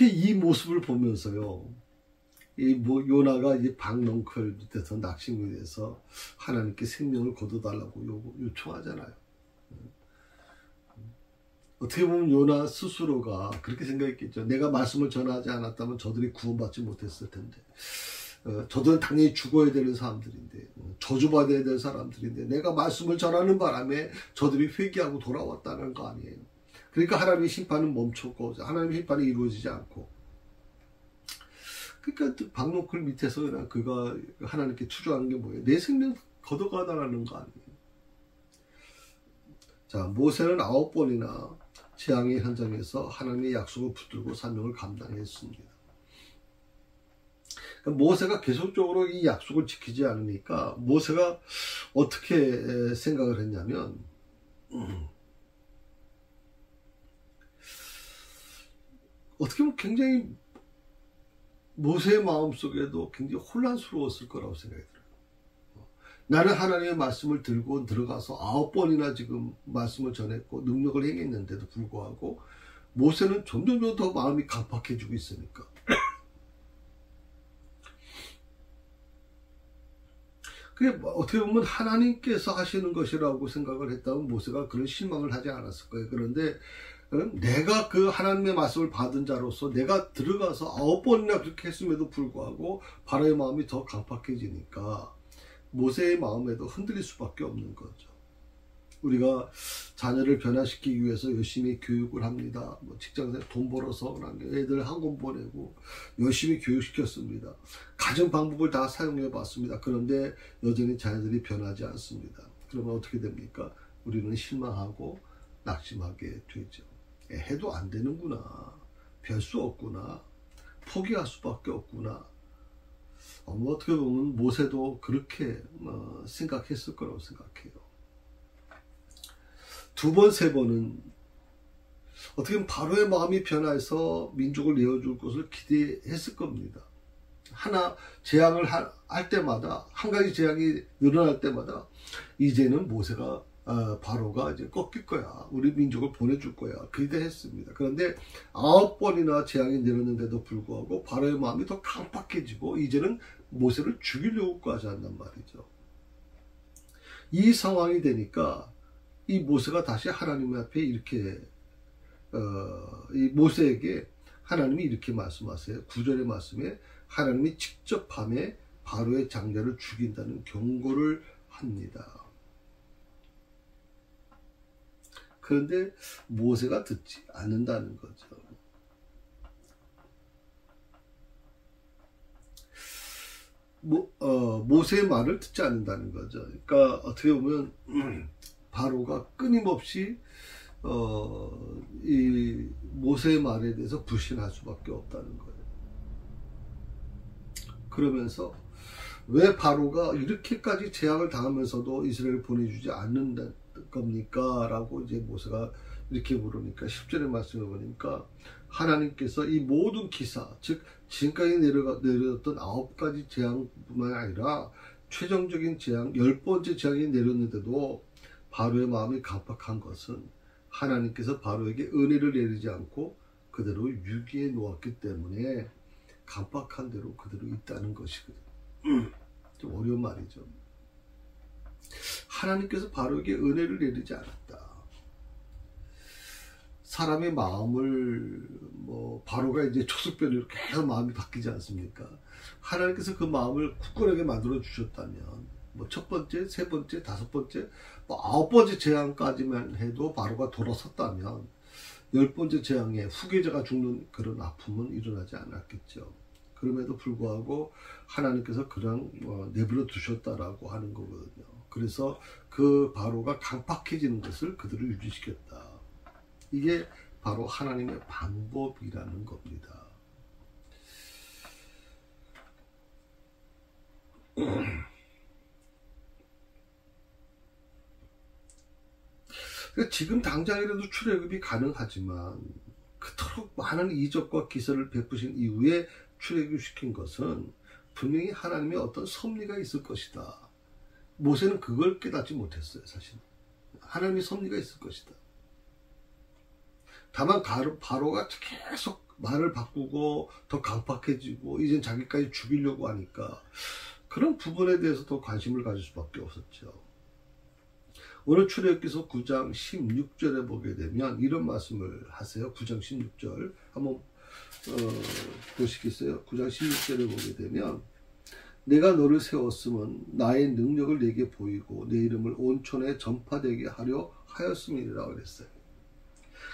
이 모습을 보면서요, 요나가 이제 박넝쿨 밑에서 낙심이 돼서 하나님께 생명을 거둬달라고 요청하잖아요. 어떻게 보면 요나 스스로가 그렇게 생각했겠죠. 내가 말씀을 전하지 않았다면 저들이 구원받지 못했을 텐데, 저들은 당연히 죽어야 되는 사람들인데, 저주받아야 되는 사람들인데, 내가 말씀을 전하는 바람에 저들이 회개하고 돌아왔다는 거 아니에요. 그러니까 하나님의 심판은 멈췄고 하나님의 심판이 이루어지지 않고, 그러니까 박농쿨 밑에서 그가 하나님께 투정하는 게 뭐예요? 내 생명 걷어가다라는 거 아니에요. 자, 모세는 9번이나 재앙의 현장에서 하나님의 약속을 붙들고 사명을 감당했습니다. 그러니까 모세가 계속적으로 이 약속을 지키지 않으니까 모세가 어떻게 생각을 했냐면, 어떻게 보면 굉장히 모세의 마음속에도 굉장히 혼란스러웠을 거라고 생각이 들어요. 나는 하나님의 말씀을 들고 들어가서 9번이나 지금 말씀을 전했고 능력을 행했는데도 불구하고 모세는 점점 더 마음이 강팍해지고 있으니까. 그게 어떻게 보면 하나님께서 하시는 것이라고 생각을 했다면 모세가 그런 실망을 하지 않았을 거예요. 그런데 내가 그 하나님의 말씀을 받은 자로서 내가 들어가서 9번이나 그렇게 했음에도 불구하고 바로의 마음이 더 강팍해지니까 모세의 마음에도 흔들릴 수밖에 없는 거죠. 우리가 자녀를 변화시키기 위해서 열심히 교육을 합니다. 직장에서 돈 벌어서 애들 학원 보내고 열심히 교육시켰습니다. 가진 방법을 다 사용해 봤습니다. 그런데 여전히 자녀들이 변하지 않습니다. 그러면 어떻게 됩니까? 우리는 실망하고 낙심하게 되죠. 해도 안 되는구나. 별 수 없구나, 포기할 수밖에 없구나. 어떻게 보면 모세도 그렇게 생각했을 거라고 생각해요. 두 번, 세 번은 어떻게 보면 바로의 마음이 변해서 민족을 내어줄 것을 기대했을 겁니다. 하나 재앙을 할 때마다, 한 가지 재앙이 늘어날 때마다 이제는 모세가 바로가 이제 꺾일 거야, 우리 민족을 보내줄 거야, 기대했습니다. 그런데 9번이나 재앙이 내렸는데도 불구하고 바로의 마음이 더 강팍해지고 이제는 모세를 죽이려고까지 한단 말이죠. 이 상황이 되니까 이 모세가 다시 하나님 앞에 이렇게 이 모세에게 하나님이 이렇게 말씀하세요. 9절의 말씀에 하나님이 직접 밤에 바로의 장자를 죽인다는 경고를 합니다. 그런데 모세가 듣지 않는다는 거죠. 모세의 말을 듣지 않는다는 거죠. 그러니까 어떻게 보면 바로가 끊임없이 이 모세의 말에 대해서 불신할 수밖에 없다는 거예요. 그러면서 왜 바로가 이렇게까지 재앙을 당하면서도 이스라엘을 보내주지 않는다 겁니까? 라고 이제 모세가 이렇게 물으니까 10절의 말씀을 보니까 하나님께서 이 모든 기사, 즉 지금까지 내려졌던 9가지 재앙뿐만 아니라 최종적인 재앙, 10번째 재앙이 내렸는데도 바로의 마음이 강팍한 것은 하나님께서 바로에게 은혜를 내리지 않고 그대로 유기에 놓았기 때문에 강팍한 대로 그대로 있다는 것이거든요. 좀 어려운 말이죠. 하나님께서 바로에게 은혜를 내리지 않았다. 사람의 마음을 바로가 이제 촉수별로 계속 마음이 바뀌지 않습니까? 하나님께서 그 마음을 굳건하게 만들어 주셨다면 첫 번째, 세 번째, 다섯 번째, 9번째 재앙까지만 해도 바로가 돌아섰다면 10번째 재앙에 후계자가 죽는 그런 아픔은 일어나지 않았겠죠. 그럼에도 불구하고 하나님께서 그냥 내버려 두셨다라고 하는 거거든요. 그래서 그 바로가 강팍해지는 것을 그들을 유지시켰다. 이게 바로 하나님의 방법이라는 겁니다. 지금 당장이라도 출애굽이 가능하지만 그토록 많은 이적과 기사를 베푸신 이후에 출애굽시킨 것은 분명히 하나님의 어떤 섭리가 있을 것이다. 모세는 그걸 깨닫지 못했어요. 사실 하나님의 섭리가 있을 것이다. 다만 바로가 계속 말을 바꾸고 더 강팍해지고 이젠 자기까지 죽이려고 하니까 그런 부분에 대해서 더 관심을 가질 수밖에 없었죠. 오늘 출애굽기서 9장 16절에 보게 되면 이런 말씀을 하세요. 9장 16절 한번 보시겠어요? 9장 16절에 보게 되면 내가 너를 세웠음은 나의 능력을 내게 보이고 내 이름을 온천에 전파되게 하려 하였음이라 그랬어요.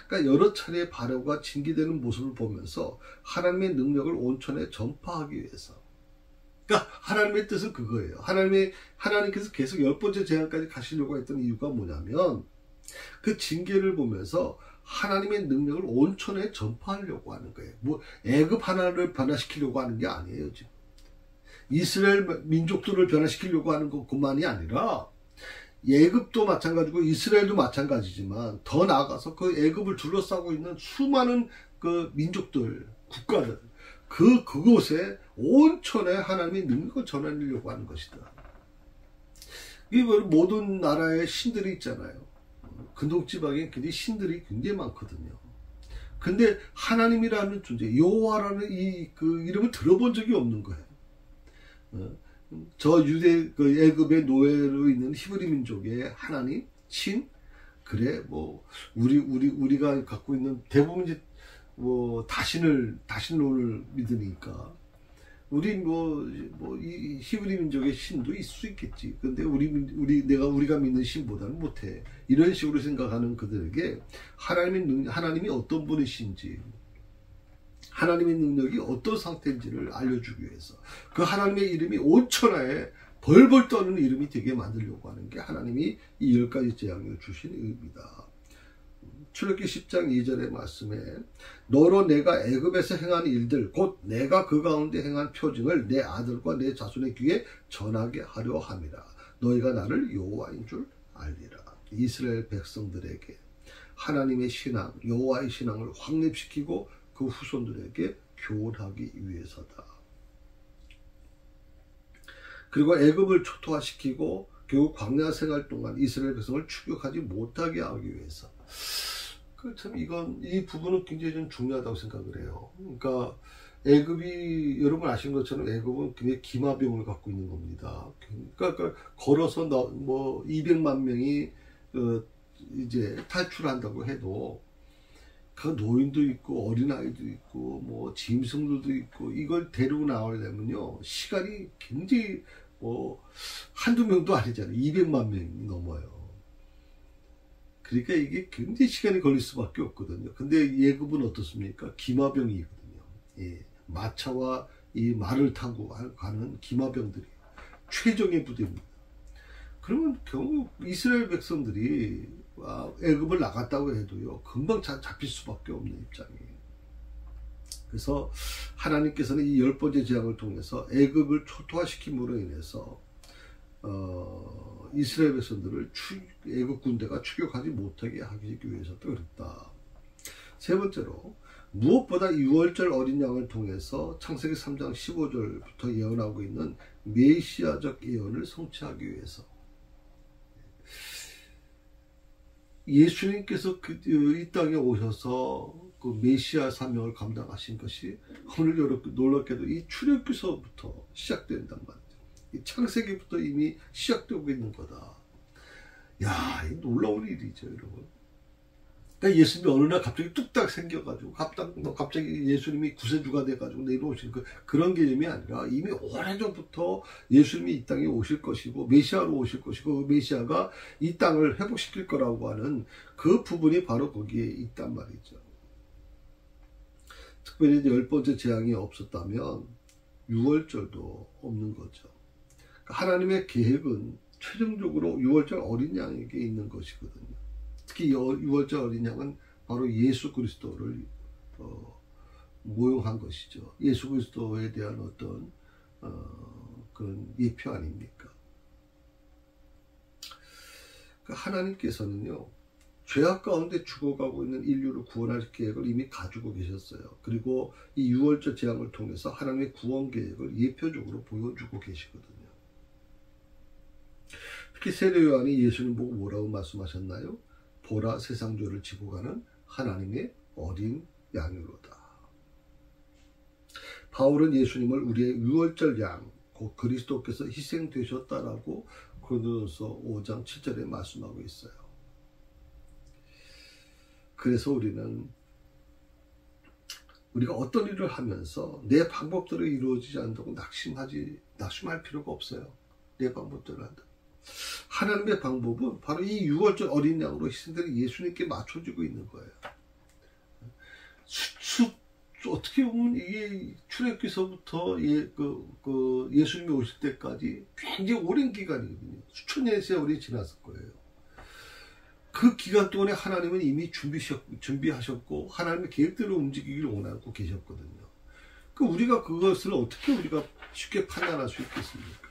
그러니까 여러 차례 바로가 징계되는 모습을 보면서 하나님의 능력을 온천에 전파하기 위해서, 그러니까 하나님의 뜻은 그거예요. 하나님께서 계속 10번째 재앙까지 가시려고 했던 이유가 뭐냐면 그 징계를 보면서 하나님의 능력을 온천에 전파하려고 하는 거예요. 애굽 하나를 변화시키려고 하는 게 아니에요. 지금 이스라엘 민족들을 변화시키려고 하는 것뿐만이 아니라 애굽도 마찬가지고 이스라엘도 마찬가지지만 더 나아가서 그 애굽을 둘러싸고 있는 수많은 그 민족들, 국가들, 그곳에 온천에 하나님의 능력을 전하려고 하는 것이다. 이 모든 나라의 신들이 있잖아요. 근동지방에 굉장히 신들이 굉장히 많거든요. 근데 하나님이라는 존재, 여호와라는 그 이름을 들어본 적이 없는 거예요. 저 애굽의 노예로 있는 히브리 민족의 하나님, 신, 그래 우리가 갖고 있는 대부분 이제 다신을 믿으니까 이 히브리 민족의 신도 있을 수 있겠지. 근데 우리가 믿는 신보다는 못해. 이런 식으로 생각하는 그들에게 하나님이 어떤 분이신지, 하나님의 능력이 어떤 상태인지를 알려주기 위해서 그 하나님의 이름이 온천하에 벌벌 떠는 이름이 되게 만들려고 하는 게 하나님이 이 10가지 재앙을 주신 의미다. 출애굽기 10장 2절의 말씀에 너로 내가 애굽에서 행한 일들 곧 내가 그 가운데 행한 표징을 내 아들과 내 자손의 귀에 전하게 하려 함이라. 너희가 나를 여호와인 줄 알리라. 이스라엘 백성들에게 하나님의 신앙, 여호와의 신앙을 확립시키고 그 후손들에게 교훈하기 위해서다. 그리고 애굽을 초토화시키고 결국 광야 생활 동안 이스라엘 백성을 추격하지 못하게 하기 위해서. 참 이 부분은 굉장히 좀 중요하다고 생각을 해요. 그러니까 애굽이 여러분 아시는 것처럼 애굽은 굉장히 기마병을 갖고 있는 겁니다. 그러니까 걸어서 200만 명이 이제 탈출한다고 해도 그 노인도 있고 어린아이도 있고 뭐 짐승들도 있고 이걸 데리고 나오려면요 시간이 굉장히 한두 명도 아니잖아요. 200만 명이 넘어요. 그러니까 이게 굉장히 시간이 걸릴 수밖에 없거든요. 근데 애굽은 어떻습니까? 기마병이거든요. 예, 마차와 이 말을 타고 가는 기마병들이 최정예 부대입니다. 그러면 결국 이스라엘 백성들이 애굽을 나갔다고 해도요 금방 잡힐 수밖에 없는 입장이에요. 그래서 하나님께서는 이 10번째 재앙을 통해서 애굽을 초토화시킴으로 인해서 이스라엘 백성들을 애굽 군대가 추격하지 못하게 하기 위해서도 그랬다. 세 번째로 무엇보다 유월절 어린 양을 통해서 창세기 3장 15절부터 예언하고 있는 메시아적 예언을 성취하기 위해서. 예수님께서 이 땅에 오셔서 그 메시아 사명을 감당하신 것이 오늘 놀랍게도 이 출애굽기서부터 시작된단 말이죠. 이 창세기부터 이미 시작되고 있는 거다. 야, 이 놀라운 일이죠, 여러분. 그러니까 예수님이 어느 날 갑자기 뚝딱 생겨가지고 갑자기 예수님이 구세주가 돼가지고 내려오신 그런 개념이 아니라 이미 오래전부터 예수님이 이 땅에 오실 것이고 메시아로 오실 것이고 그 메시아가 이 땅을 회복시킬 거라고 하는 그 부분이 바로 거기에 있단 말이죠. 특별히 10번째 재앙이 없었다면 6월절도 없는 거죠. 하나님의 계획은 최종적으로 6월절 어린 양에게 있는 것이거든요. 특히 6월절 어린 양은 바로 예수 그리스도를 모용한 것이죠. 예수 그리스도에 대한 어떤 그런 예표 아닙니까? 하나님께서는요 죄악 가운데 죽어가고 있는 인류를 구원할 계획을 이미 가지고 계셨어요. 그리고 이 6월절 재앙을 통해서 하나님의 구원 계획을 예표적으로 보여주고 계시거든요. 특히 세례 요한이 예수님 보고 뭐라고 말씀하셨나요? 보라 세상 죄를 지고 가는 하나님의 어린 양이로다. 바울은 예수님을 우리의 6월절 양, 곧 그리스도께서 희생되셨다라고 고린도전서 5장 7절에 말씀하고 있어요. 그래서 우리가 어떤 일을 하면서 내 방법대로 이루어지지 않는다고 낙심할 필요가 없어요. 내 방법대로 한다. 하나님의 방법은 바로 이 6월절 어린 양으로 희생된 예수님께 맞춰지고 있는 거예요. 어떻게 보면 이게 출애굽기서부터 예수님이 오실 때까지 굉장히 오랜 기간이거든요. 수천 년의 세월이 지났을 거예요. 그 기간 동안에 하나님은 이미 준비하셨고 하나님의 계획대로 움직이기를 원하고 계셨거든요. 우리가 그것을 어떻게 우리가 쉽게 판단할 수 있겠습니까?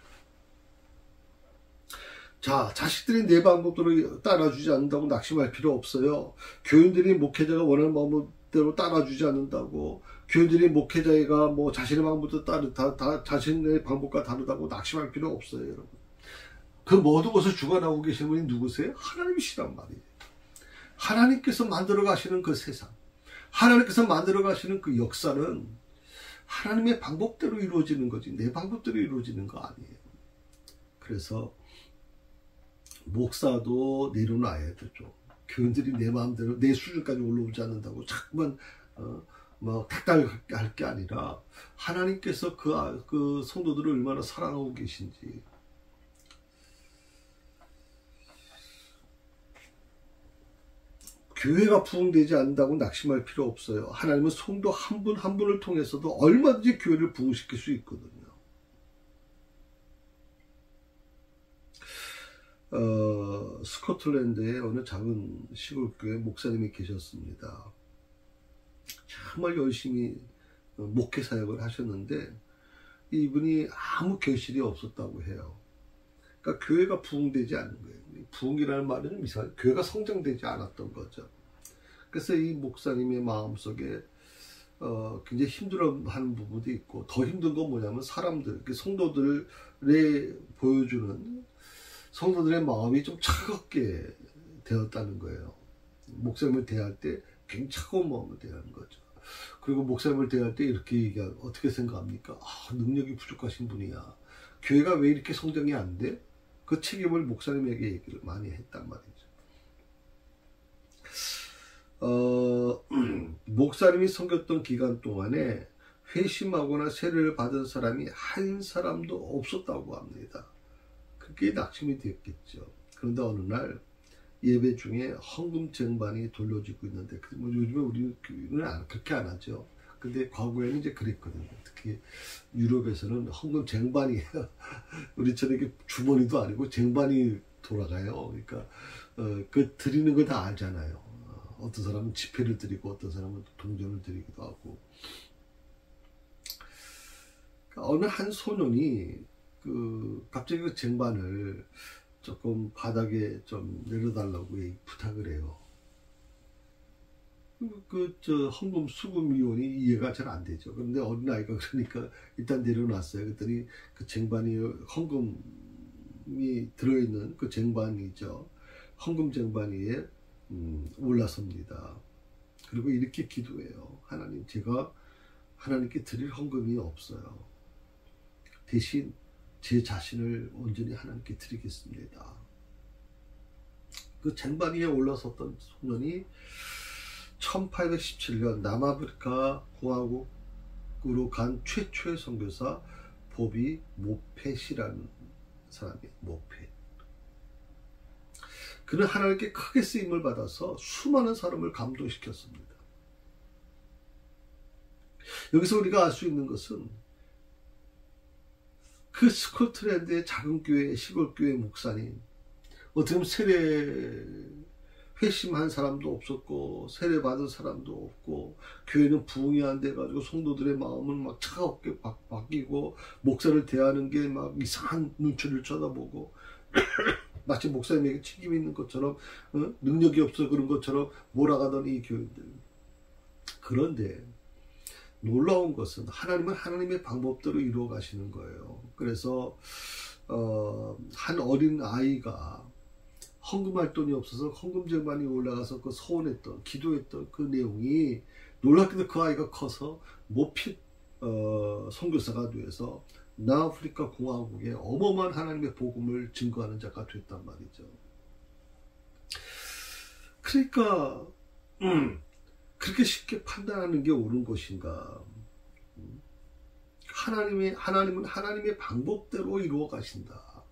자, 자식들이 내 방법대로 따라주지 않는다고 낙심할 필요 없어요. 교인들이 목회자가 원하는 방법대로 따라주지 않는다고, 교인들이 목회자가 자신의 방법도 자신의 방법과 다르다고 낙심할 필요 없어요, 여러분. 그 모든 것을 주관하고 계신 분이 누구세요? 하나님이시란 말이에요. 하나님께서 만들어 가시는 그 세상, 하나님께서 만들어 가시는 그 역사는 하나님의 방법대로 이루어지는 거지 내 방법대로 이루어지는 거 아니에요. 그래서 목사도 내려놔야 되죠. 교인들이 내 마음대로 내 수준까지 올라오지 않는다고 자꾸만 닥달할 게 아니라 하나님께서 그 성도들을 얼마나 사랑하고 계신지. 교회가 부흥되지 않는다고 낙심할 필요 없어요. 하나님은 성도 한 분 한 분을 통해서도 얼마든지 교회를 부흥시킬 수 있거든요. 스코틀랜드의 어느 작은 시골교회 목사님이 계셨습니다. 정말 열심히 목회 사역을 하셨는데 이분이 아무 결실이 없었다고 해요. 그러니까 교회가 부흥되지 않는 거예요. 부흥이라는 말은 좀 이상해요. 교회가 성장되지 않았던 거죠. 그래서 이 목사님의 마음속에 굉장히 힘들어하는 부분도 있고, 더 힘든 건 뭐냐면 사람들, 성도들에 보여주는 성도들의 마음이 좀 차갑게 되었다는 거예요. 목사님을 대할 때 굉장히 차가운 마음을 대하는 거죠. 그리고 목사님을 대할 때 이렇게 얘기하면 어떻게 생각합니까? 능력이 부족하신 분이야. 교회가 왜 이렇게 성장이 안 돼? 그 책임을 목사님에게 얘기를 많이 했단 말이죠. 목사님이 섬겼던 기간 동안에 회심하거나 세례를 받은 사람이 한 사람도 없었다고 합니다. 그게 낙심이 되었겠죠. 그런데 어느 날 예배 중에 헌금 쟁반이 돌려지고 있는데, 요즘에 우리는 그렇게 안 하죠. 근데 과거에는 이제 그랬거든요. 특히 유럽에서는 헌금 쟁반이에요. 우리처럼 이렇게 주머니도 아니고 쟁반이 돌아가요. 그러니까 그 드리는 거 다 알잖아요. 어떤 사람은 지폐를 드리고 어떤 사람은 동전을 드리기도 하고. 그러니까 어느 한 소년이 갑자기 그 쟁반을 조금 바닥에 좀 내려달라고 부탁을 해요. 헌금 수금위원이 이해가 잘 안 되죠. 그런데 어린아이가 그러니까 일단 내려놨어요. 그랬더니 그 쟁반이 헌금이 들어있는 그 쟁반이죠. 헌금 쟁반 위에 올라섭니다. 그리고 이렇게 기도해요. 하나님, 제가 하나님께 드릴 헌금이 없어요. 대신 제 자신을 온전히 하나님께 드리겠습니다. 그 쟁반 위에 올라섰던 소년이 1817년 남아프리카 공화국으로 간 최초의 선교사 보비 모펫이라는 사람이에요. 모펫. 그는 하나님께 크게 쓰임을 받아서 수많은 사람을 감동시켰습니다. 여기서 우리가 알 수 있는 것은 그 스코틀랜드의 작은 교회, 시골 교회 목사님, 어떻게 보면 세례 회심한 사람도 없었고 세례 받은 사람도 없고, 교회는 부흥이 안 돼가지고 성도들의 마음은 막 차갑게 바뀌고, 목사를 대하는 게 막 이상한 눈치를 쳐다보고 마치 목사님에게 책임이 있는 것처럼, 능력이 없어 그런 것처럼 몰아가던 이 교회들. 그런데 놀라운 것은 하나님은 하나님의 방법대로 이루어 가시는 거예요. 그래서 한 어린 아이가 헌금할 돈이 없어서 헌금 쟁반이 올라가서 그 서원했던, 기도했던 그 내용이 놀랍게도 그 아이가 커서 모핏 선교사가 돼서 남아프리카 공화국에 어마어마한 하나님의 복음을 증거하는 자가 됐단 말이죠. 그러니까 그렇게 쉽게 판단하는 게 옳은 것인가? 하나님은 하나님의 방법대로 이루어 가신다.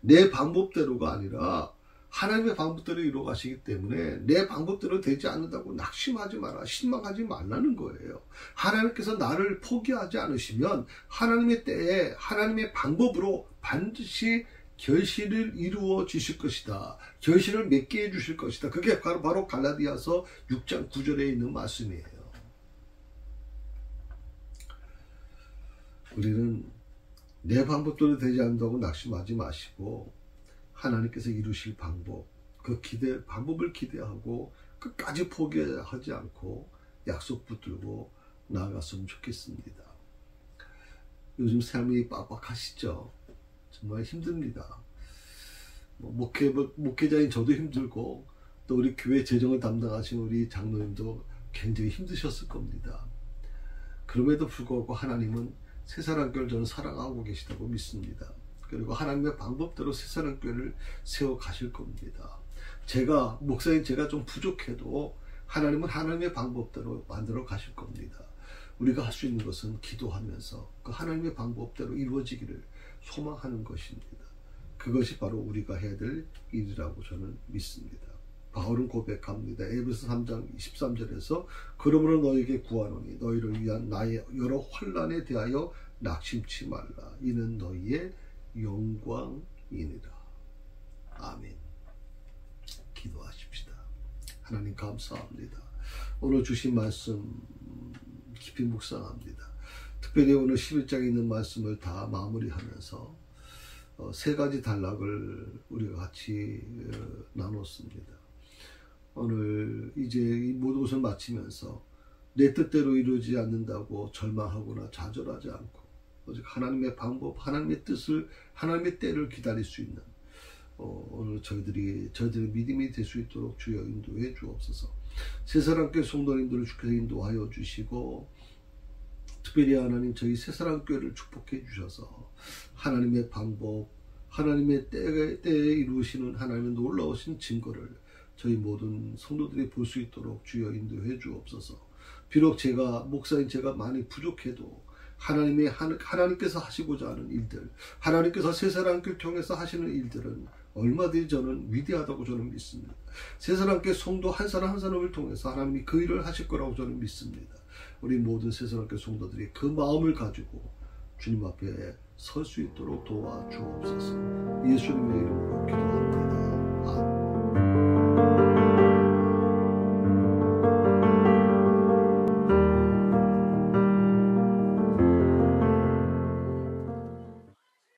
내 방법대로가 아니라 하나님의 방법대로 이루어 가시기 때문에 내 방법대로 되지 않는다고 낙심하지 마라, 실망하지 말라는 거예요. 하나님께서 나를 포기하지 않으시면 하나님의 때에 하나님의 방법으로 반드시 결실을 이루어 주실 것이다. 결실을 맺게 해 주실 것이다. 그게 바로 갈라디아서 6장 9절에 있는 말씀이에요. 우리는 내 방법대로 되지 않는다고 낙심하지 마시고, 하나님께서 이루실 방법, 방법을 기대하고 끝까지 포기하지 않고 약속 붙들고 나아갔으면 좋겠습니다. 요즘 삶이 빡빡하시죠? 정말 힘듭니다. 목회자인 저도 힘들고, 또 우리 교회 재정을 담당하신 우리 장로님도 굉장히 힘드셨을 겁니다. 그럼에도 불구하고 하나님은 새사랑교회를 저는 사랑하고 계시다고 믿습니다. 그리고 하나님의 방법대로 새사랑교회를 세워 가실 겁니다. 목사님 제가 좀 부족해도 하나님은 하나님의 방법대로 만들어 가실 겁니다. 우리가 할 수 있는 것은 기도하면서 그 하나님의 방법대로 이루어지기를 소망하는 것입니다. 그것이 바로 우리가 해야 될 일이라고 저는 믿습니다. 바울은 고백합니다. 에베소 3장 23절에서 그러므로 너에게 구하노니 너희를 위한 나의 여러 환난에 대하여 낙심치 말라. 이는 너희의 영광이니라. 아멘. 하나님 감사합니다. 오늘 주신 말씀 깊이 묵상합니다. 특별히 오늘 11장에 있는 말씀을 다 마무리하면서 세 가지 단락을 우리가 같이 나눴습니다. 오늘 이제 이 모든 것을 마치면서 내 뜻대로 이루어지지 않는다고 절망하거나 좌절하지 않고 오직 하나님의 방법, 하나님의 뜻을, 하나님의 때를 기다릴 수 있는 오늘 저희들의 믿음이 될 수 있도록 주여 인도해 주옵소서. 새사랑교회 성도님들을 주께서 인도하여 주시고 특별히 하나님 저희 새사랑교회를 축복해 주셔서 하나님의 방법, 하나님의 때에 이루시는 하나님의 놀라우신 증거를 저희 모든 성도들이 볼 수 있도록 주여 인도해 주옵소서. 비록 목사인 제가 많이 부족해도 하나님께서 하시고자 하는 일들, 하나님께서 새사랑교회를 통해서 하시는 일들은 얼마든지 저는 위대하다고 저는 믿습니다. 새사랑교회 성도 한 사람 한 사람을 통해서 하나님이 그 일을 하실 거라고 저는 믿습니다. 우리 모든 새사랑교회 성도들이 그 마음을 가지고 주님 앞에 설 수 있도록 도와주옵소서. 예수님의 이름으로 기도합니다.